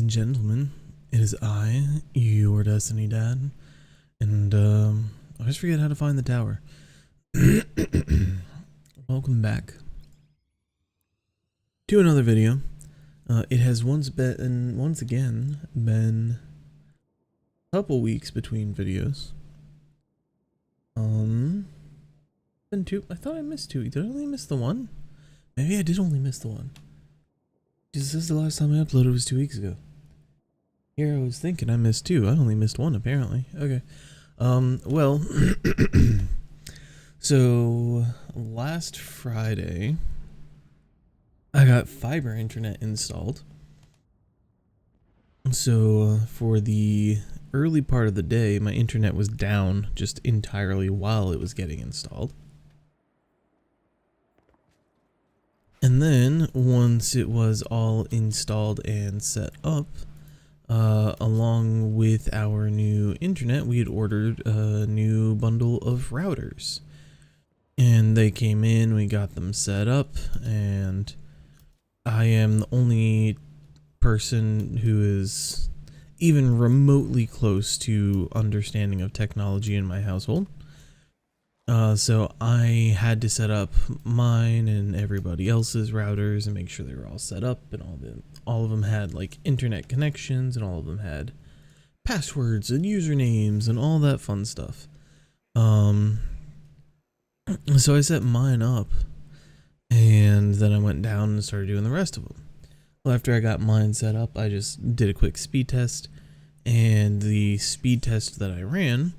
and gentlemen, it is I, your Destiny Dad, and I always forget how to find the tower. Welcome back to another video. It has once again been a couple weeks between videos. Been two. I thought I missed 2 weeks. Did I only miss the one? Maybe I did only miss the one. Because this is the last time I uploaded was 2 weeks ago. Here I was thinking I missed 2. I only missed 1 apparently. Okay. Well, so last Friday I got fiber internet installed. So for the early part of the day, my internet was down just entirely while it was getting installed. And then once it was all installed and set up, along with our new internet, we had ordered a new bundle of routers. And they came in, we got them set up, and I am the only person who is even remotely close to understanding of technology in my household. So I had to set up mine and everybody else's routers and make sure they were all set up, and all of them had like internet connections, and all of them had passwords and usernames and all that fun stuff. So I set mine up, and then I went down and started doing the rest of them. Well, after I got mine set up, I just did a quick speed test, and the speed test that I ran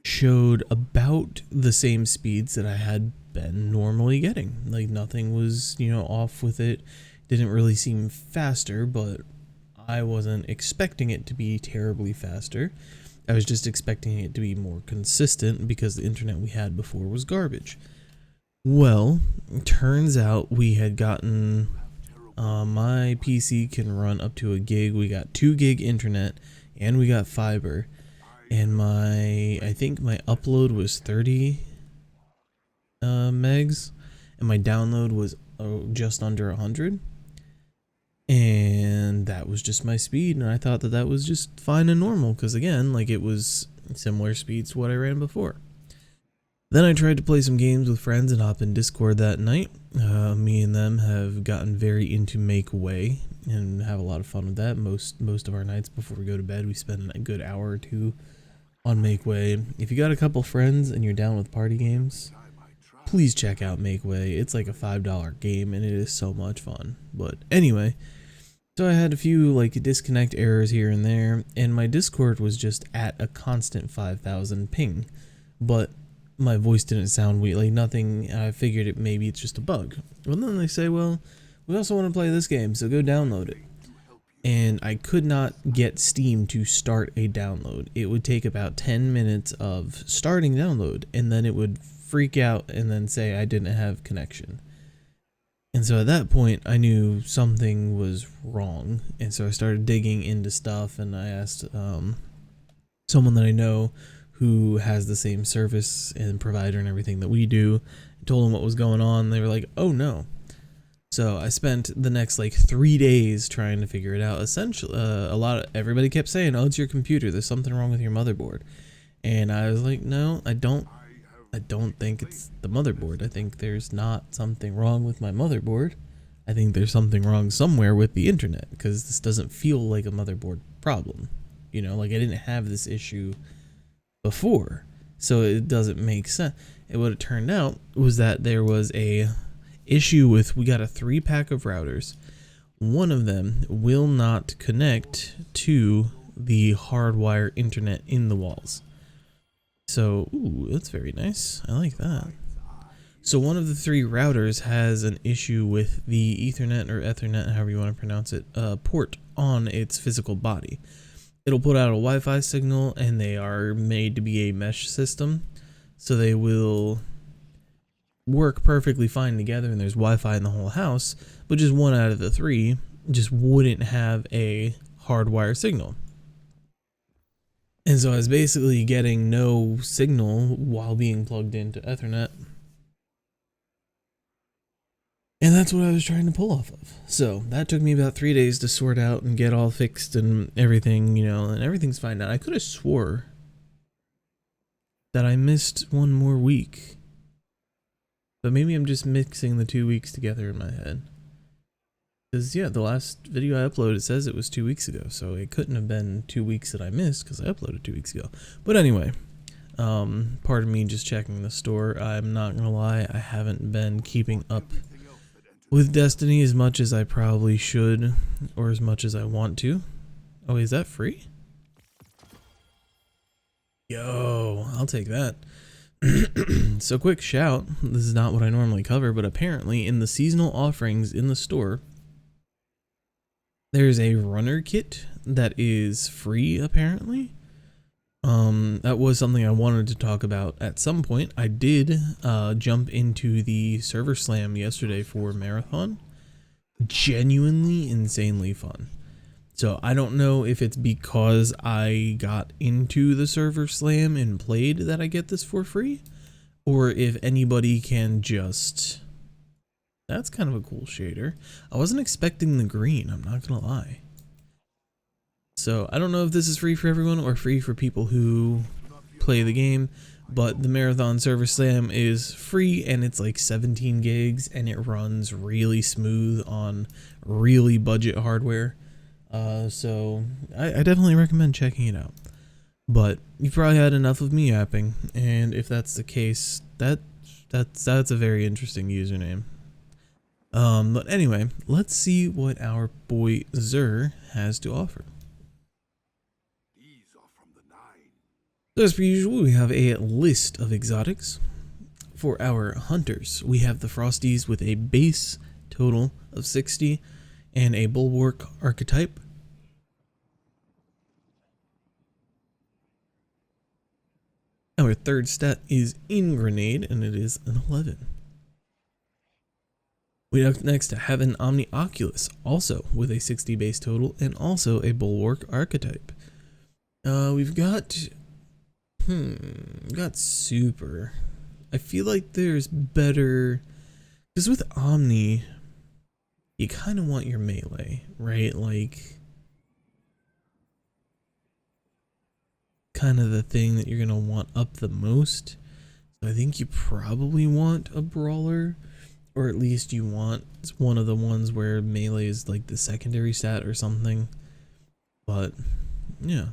showed about the same speeds that I had been normally getting. Like nothing was, off with it. Didn't really seem faster, but I wasn't expecting it to be terribly faster. I was just expecting it to be more consistent because the internet we had before was garbage. Well, turns out we had gotten my PC can run up to 1 gig. We got 2 gig internet and we got fiber. And I think my upload was 30 megs, and my download was just under 100. And that was just my speed, and I thought that was just fine and normal, because again, like, it was similar speeds to what I ran before. Then I tried to play some games with friends and hop in Discord that night. Me and them have gotten very into Make Way and have a lot of fun with that. Most of our nights before we go to bed, we spend a good hour or 2 on Make Way. If you got a couple friends and you're down with party games, please check out Make Way. It's like a $5 game and it is so much fun. But anyway, so I had a few like disconnect errors here and there, and my Discord was just at a constant 5,000 ping, but my voice didn't sound weird, like nothing. I figured maybe it's just a bug. Well, then they say, well, we also want to play this game, so go download it. And I could not get Steam to start a download. It would take about 10 minutes of starting download, and then it would freak out and then say I didn't have connection. And so at that point, I knew something was wrong. And so I started digging into stuff, and I asked someone that I know who has the same service and provider and everything that we do. I told them what was going on. They were like, oh no. So I spent the next 3 days trying to figure it out. Essentially, everybody kept saying, "Oh, it's your computer. There's something wrong with your motherboard." And I was like, "No, I don't think it's the motherboard. I think there's not something wrong with my motherboard. I think there's something wrong somewhere with the internet, because this doesn't feel like a motherboard problem. I didn't have this issue before, so it doesn't make sense." And what it turned out was that there was a issue with, we got a 3-pack of routers. One of them will not connect to the hardwire internet in the walls. So, ooh, that's very nice. I like that. So one of the 3 routers has an issue with the Ethernet or Ethernet, however you want to pronounce it, port on its physical body. It'll put out a Wi-Fi signal, and they are made to be a mesh system, so they will work perfectly fine together, and there's Wi-Fi in the whole house, but just 1 out of the 3 just wouldn't have a hardwire signal. And so I was basically getting no signal while being plugged into Ethernet. And that's what I was trying to pull off of. So that took me about 3 days to sort out and get all fixed and everything, you know, and everything's fine now. I could have swore that I missed one more week, but maybe I'm just mixing the 2 weeks together in my head. Because, yeah, the last video I uploaded says it was 2 weeks ago, so it couldn't have been 2 weeks that I missed because I uploaded 2 weeks ago. But anyway, pardon me just checking the store. I'm not gonna lie, I haven't been keeping up with Destiny as much as I probably should, or as much as I want to. Oh, is that free? Yo, I'll take that. So quick shout, this is not what I normally cover, but apparently in the seasonal offerings in the store, there's a runner kit that is free apparently. That was something I wanted to talk about at some point. I did jump into the server slam yesterday for Marathon. Genuinely insanely fun. So I don't know if it's because I got into the server slam and played that I get this for free, or if anybody can just... That's kind of a cool shader. I wasn't expecting the green, I'm not gonna lie. So I don't know if this is free for everyone or free for people who play the game, but the Marathon Server Slam is free and it's like 17 gigs and it runs really smooth on really budget hardware. So I definitely recommend checking it out. But you've probably had enough of me yapping, and if that's the case, that's a very interesting username. But anyway, let's see what our boy XUR has to offer. So as per usual, we have a list of exotics. For our hunters, we have the Frosties with a base total of 60 and a Bulwark archetype. Our third stat is in Grenade, and it is an 11. We next have an Omni Oculus, also with a 60 base total and also a Bulwark archetype. We've got Super. I feel like there's better, because with Omni, you kind of want your melee, right? Like, kind of the thing that you're gonna want up the most. So I think you probably want a brawler, or at least you want one of the ones where melee is like the secondary stat or something. But yeah.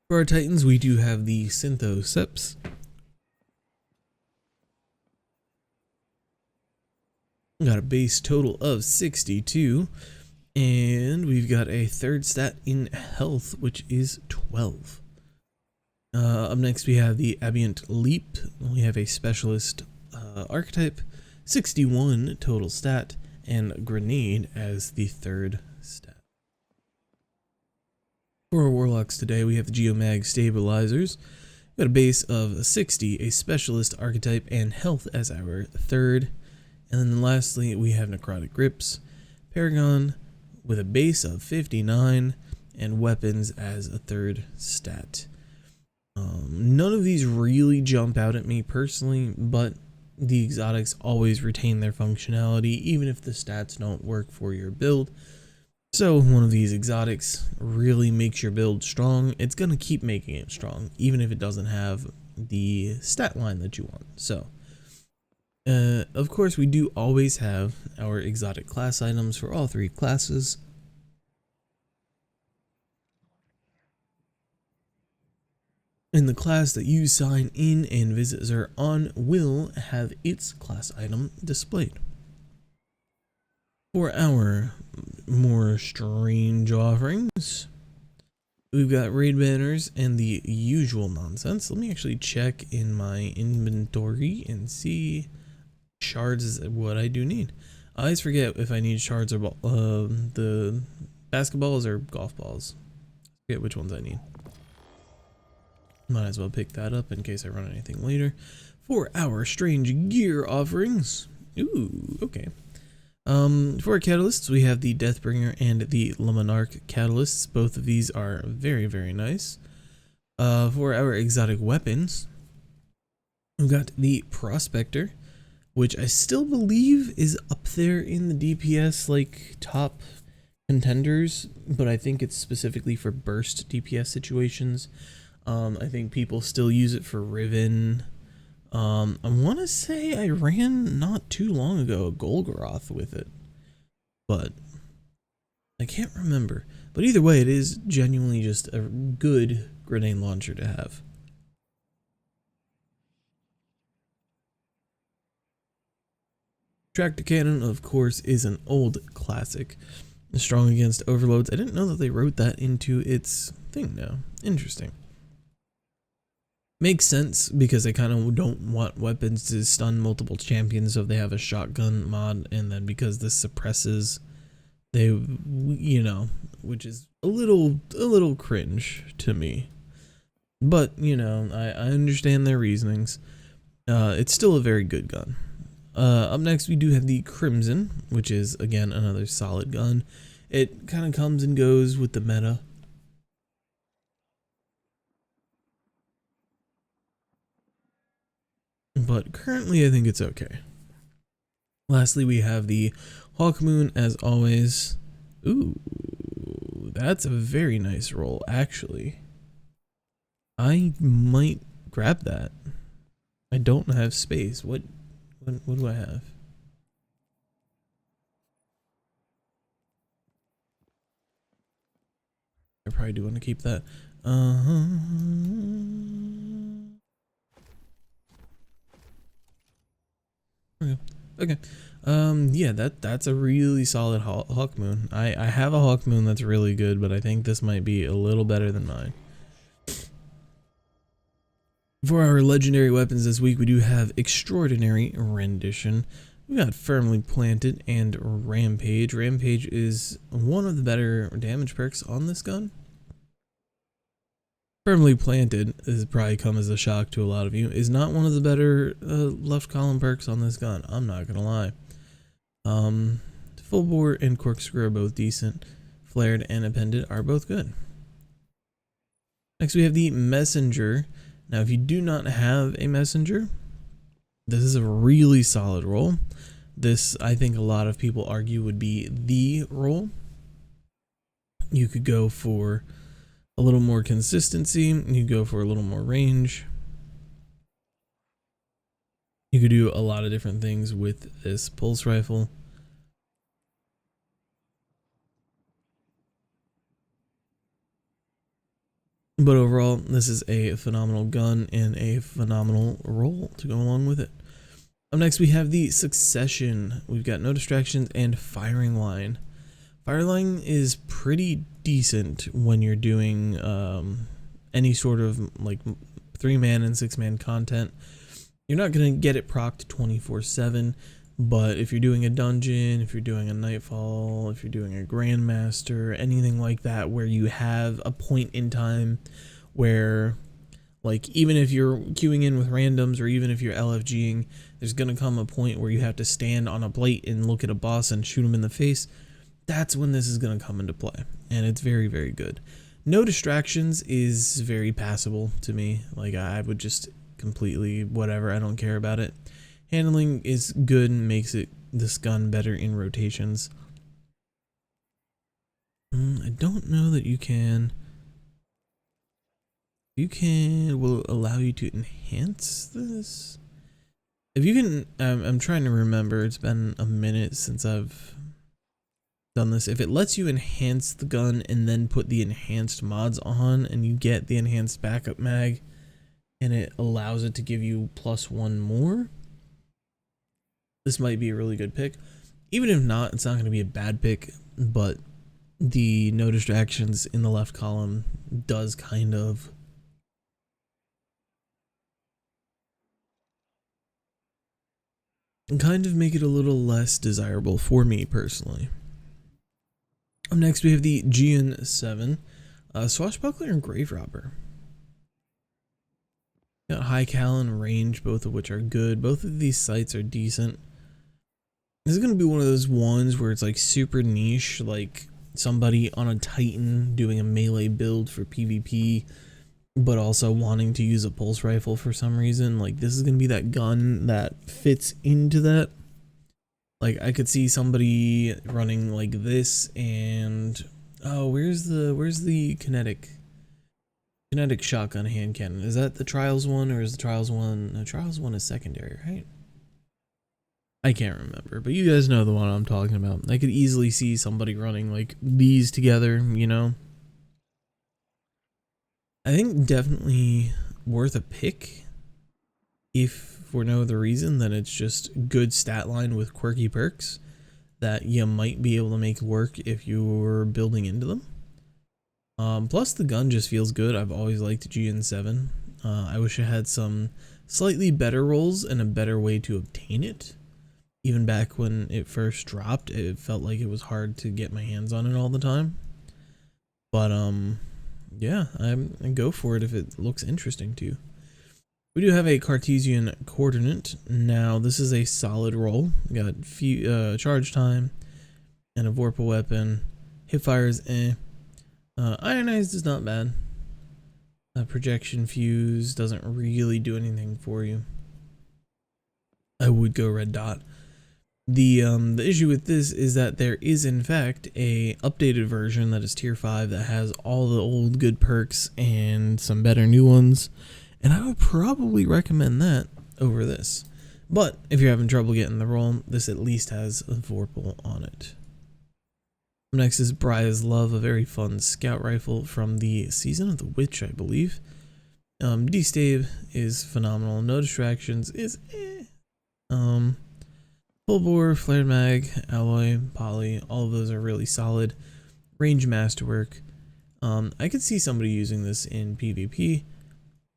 For our Titans, we do have the Synthoceps. Got a base total of 62. And we've got a third stat in health, which is 12. Up next, we have the Ambient Leap. We have a specialist archetype, 61 total stat, and Grenade as the third stat. For our Warlocks today, we have the Geomag Stabilizers. We've got a base of 60, a specialist archetype, and health as our third. And then lastly, we have Necrotic Grips, Paragon, with a base of 59 and weapons as a third stat. None of these really jump out at me personally, but the exotics always retain their functionality even if the stats don't work for your build. So one of these exotics really makes your build strong. It's going to keep making it strong even if it doesn't have the stat line that you want. So of course, we do always have our exotic class items for all three classes. And the class that you sign in and visit XUR on will have its class item displayed. For our more strange offerings, we've got raid banners and the usual nonsense. Let me actually check in my inventory and see. Shards is what I do need. I always forget if I need shards or the basketballs or golf balls. I forget which ones I need. Might as well pick that up in case I run anything later. For our strange gear offerings. Ooh, okay. For our catalysts, we have the Deathbringer and the Luminarch catalysts. Both of these are very, very nice. For our exotic weapons, we've got the Prospector which I still believe is up there in the DPS like top contenders, but I think it's specifically for burst DPS situations. I think people still use it for Riven. I want to say I ran not too long ago a Golgoroth with it, but I can't remember. But either way, it is genuinely just a good grenade launcher to have. Tractor Cannon, of course, is an old classic. Strong against overloads. I didn't know that they wrote that into its thing now. Interesting. Makes sense because they kind of don't want weapons to stun multiple champions, so if they have a shotgun mod, and then because this suppresses, they, you know, which is a little cringe to me. But, you know, I understand their reasonings. It's still a very good gun. Up next we do have the Crimson, which is again another solid gun. It kind of comes and goes with the meta. But currently I think it's okay. Lastly we have the Hawkmoon as always. Ooh, that's a very nice roll actually. I might grab that. I don't have space. What do I have? I probably do want to keep that. Okay. Yeah, that's a really solid Hawkmoon. I have a Hawkmoon that's really good, but I think this might be a little better than mine. For our legendary weapons this week, we do have Extraordinary Rendition. We got Firmly Planted and Rampage. Rampage is one of the better damage perks on this gun. Firmly Planted has probably come as a shock to a lot of you. Is not one of the better left column perks on this gun. I'm not gonna lie. Full bore and corkscrew are both decent. Flared and appended are both good. Next we have the Messenger. Now if you do not have a Messenger, this is a really solid roll. This, I think a lot of people argue, would be the roll. You could go for a little more consistency. You could go for a little more range. You could do a lot of different things with this pulse rifle. But overall, this is a phenomenal gun and a phenomenal roll to go along with it. Up next, we have the Succession. We've got No Distractions and Firing Line. Firing Line is pretty decent when you're doing any sort of like 3-man and 6-man content. You're not going to get it procced 24/7, but if you're doing a dungeon, if you're doing a Nightfall, if you're doing a Grandmaster, anything like that where you have a point in time where, like, even if you're queuing in with randoms or even if you're LFGing, there's going to come a point where you have to stand on a plate and look at a boss and shoot him in the face. That's when this is going to come into play, and it's very, very good. No Distractions is very passable to me. Like, I would just completely whatever, I don't care about it. Handling is good and makes this gun better in rotations. I don't know that you can. Will allow you to enhance this. If you can, I'm trying to remember. It's been a minute since I've done this. If it lets you enhance the gun and then put the enhanced mods on, and you get the enhanced backup mag, and it allows it to give you +1 more. This might be a really good pick. Even if not, it's not going to be a bad pick, but the No Distractions in the left column does kind of make it a little less desirable for me personally. Up next we have the GN7, Swashbuckler and Grave Robber. Got high cal and range, both of which are good. Both of these sights are decent. This is going to be one of those ones where it's like super niche, like somebody on a Titan doing a melee build for PvP but also wanting to use a pulse rifle for some reason. Like, this is going to be that gun that fits into that. Like, I could see somebody running like this and, oh, where's the kinetic shotgun hand cannon? Is that the Trials one, or is the Trials one? No, Trials one is secondary, right? I can't remember, but you guys know the one I'm talking about. I could easily see somebody running like these together, you know? I think definitely worth a pick, if for no other reason than it's just good stat line with quirky perks that you might be able to make work if you were building into them. Plus the gun just feels good. I've always liked GN7. I wish I had some slightly better rolls and a better way to obtain it. Even back when it first dropped, it felt like it was hard to get my hands on it all the time. But yeah, I go for it if it looks interesting to you. We do have a Cartesian coordinate. Now this is a solid roll. We got charge time and a Vorpal weapon. Hipfire is ionized is not bad. Projection fuse doesn't really do anything for you. I would go red dot. The issue with this is that there is in fact a updated version that is tier 5 that has all the old good perks and some better new ones, and I would probably recommend that over this. But if you're having trouble getting the roll, this at least has a Vorpal on it. Next is Bria's Love, a very fun scout rifle from the Season of the Witch, I believe. D-Stave is phenomenal. No distractions is full bore, flared mag, alloy, poly, all of those are really solid. Range masterwork. I could see somebody using this in PvP.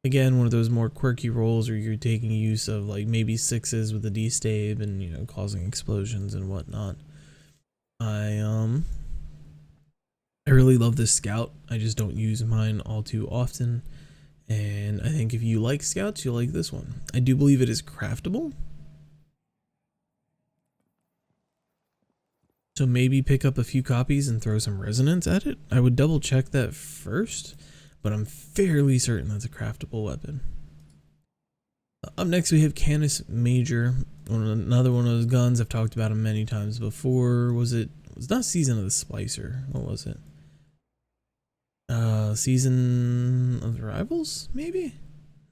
Again, one of those more quirky rolls where you're taking use of like maybe 6s with a D-Stave and, you know, causing explosions and whatnot. I really love this scout. I just don't use mine all too often. And I think if you like scouts, you'll like this one. I do believe it is craftable. So maybe pick up a few copies and throw some resonance at it. I would double check that first, but I'm fairly certain that's a craftable weapon. Up next we have Canis Major, another one of those guns. I've talked about them many times before. It was not Season of the Splicer. What was it? Season of the Rivals, maybe?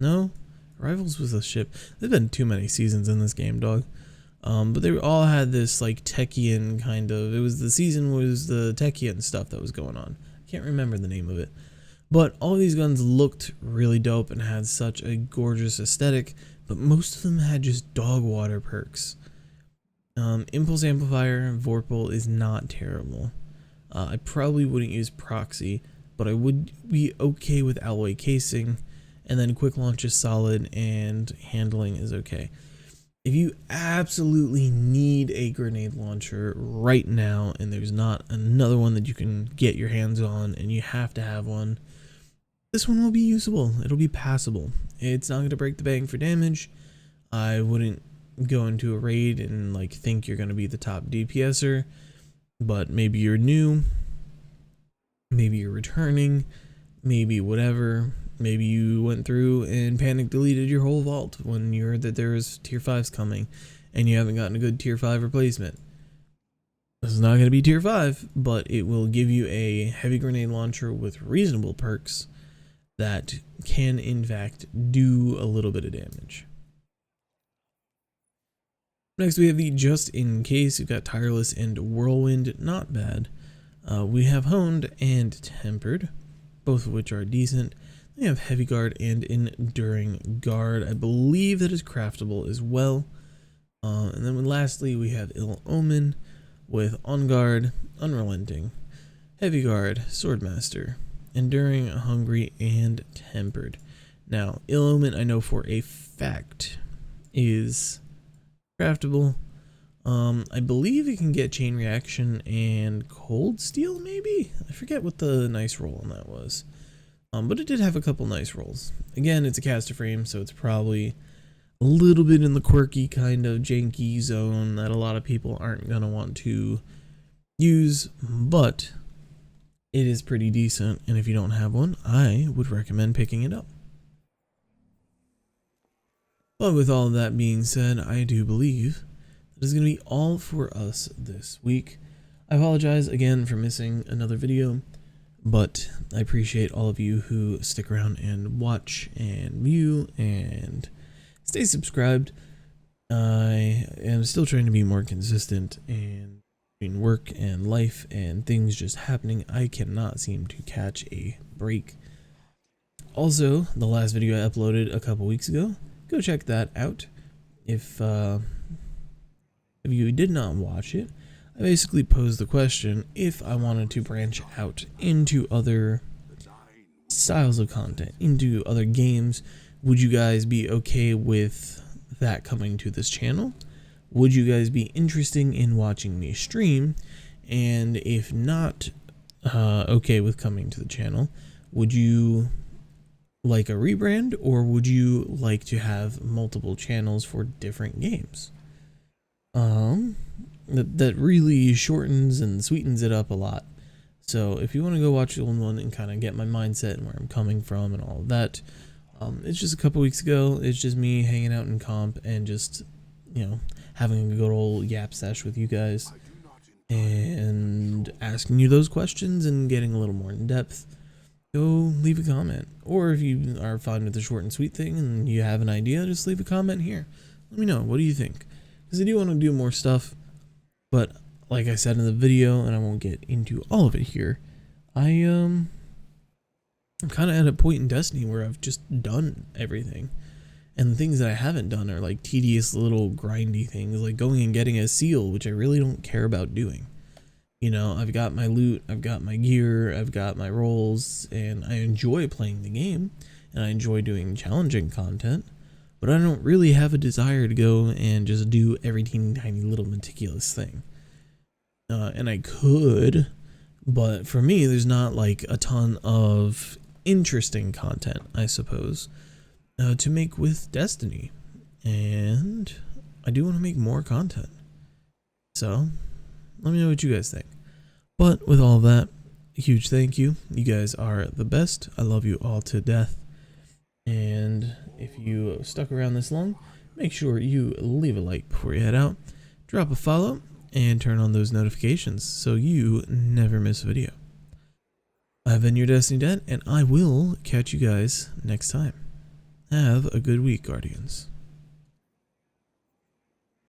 No? Rivals was a ship. There's been too many seasons in this game, dog. But they all had this like Techian kind of, the season was the Techian stuff that was going on. I can't remember the name of it. But all these guns looked really dope and had such a gorgeous aesthetic, but most of them had just dog water perks. Impulse Amplifier, Vorpal is not terrible. I probably wouldn't use Proxy, but I would be okay with Alloy Casing, and then Quick Launch is solid and handling is okay. If you absolutely need a grenade launcher right now and there's not another one that you can get your hands on and you have to have one, this one will be usable. It'll be passable. It's not going to break the bank for damage. I wouldn't go into a raid and like think you're going to be the top DPSer, but maybe you're new, maybe you're returning, maybe whatever. Maybe you went through and panic deleted your whole vault when you heard that there was tier 5s coming and you haven't gotten a good tier 5 replacement. This is not going to be tier 5, but it will give you a heavy grenade launcher with reasonable perks that can in fact do a little bit of damage. Next we have the Just In Case. We've got Tireless and Whirlwind, not bad. We have Honed and Tempered, both of which are decent. We have Heavy Guard and Enduring Guard. I believe that is craftable as well. And then lastly, we have Ill Omen with On Guard, Unrelenting, Heavy Guard, Swordmaster, Enduring, Hungry, and Tempered. Now, Ill Omen, I know for a fact, is craftable. I believe it can get Chain Reaction and Cold Steel, maybe? I forget what the nice roll on that was. But it did have a couple nice rolls. Again, it's a caster frame, so it's probably a little bit in the quirky kind of janky zone that a lot of people aren't going to want to use, but It is pretty decent, and if you don't have one, I would recommend picking it up. But with all of that being said, I do believe that is going to be all for us this week. I apologize again for missing another video, but I appreciate all of you who stick around and watch and view and stay subscribed. I am still trying to be more consistent, and between work and life and things just happening, I cannot seem to catch a break. Also, the last video I uploaded a couple weeks ago, go check that out. If you did not watch it, I basically posed the question if I wanted to branch out into other styles of content, into other games, would you guys be okay with that coming to this channel? Would you guys be interested in watching me stream? And if not okay with coming to the channel, would you like a rebrand, or would you like to have multiple channels for different games? That really shortens and sweetens it up a lot. So if you want to go watch the old one and kind of get my mindset and where I'm coming from and all of that, it's just a couple weeks ago. It's just me hanging out in comp and just, you know, having a good old yap sesh with you guys and asking you those questions and getting a little more in depth. Go leave a comment, or if you are fine with the short and sweet thing and you have an idea, just leave a comment here. Let me know, what do you think? Because I do want to do more stuff, but like I said in the video, and I won't get into all of it here, I'm kind of at a point in Destiny where I've just done everything, and the things that I haven't done are like tedious little grindy things, like going and getting a seal, which I really don't care about doing. You know, I've got my loot, I've got my gear, I've got my roles, and I enjoy playing the game, and I enjoy doing challenging content, but I don't really have a desire to go and just do every teeny tiny little meticulous thing. And I could, but for me, there's not like a ton of interesting content, I suppose, to make with Destiny, and I do want to make more content. So let me know what you guys think. But with all of that, a huge thank you. You guys are the best. I love you all to death. And if you stuck around this long, make sure you leave a like before you head out, drop a follow, and turn on those notifications so you never miss a video. I've been your Destiny Dad, and I will catch you guys next time. Have a good week, Guardians.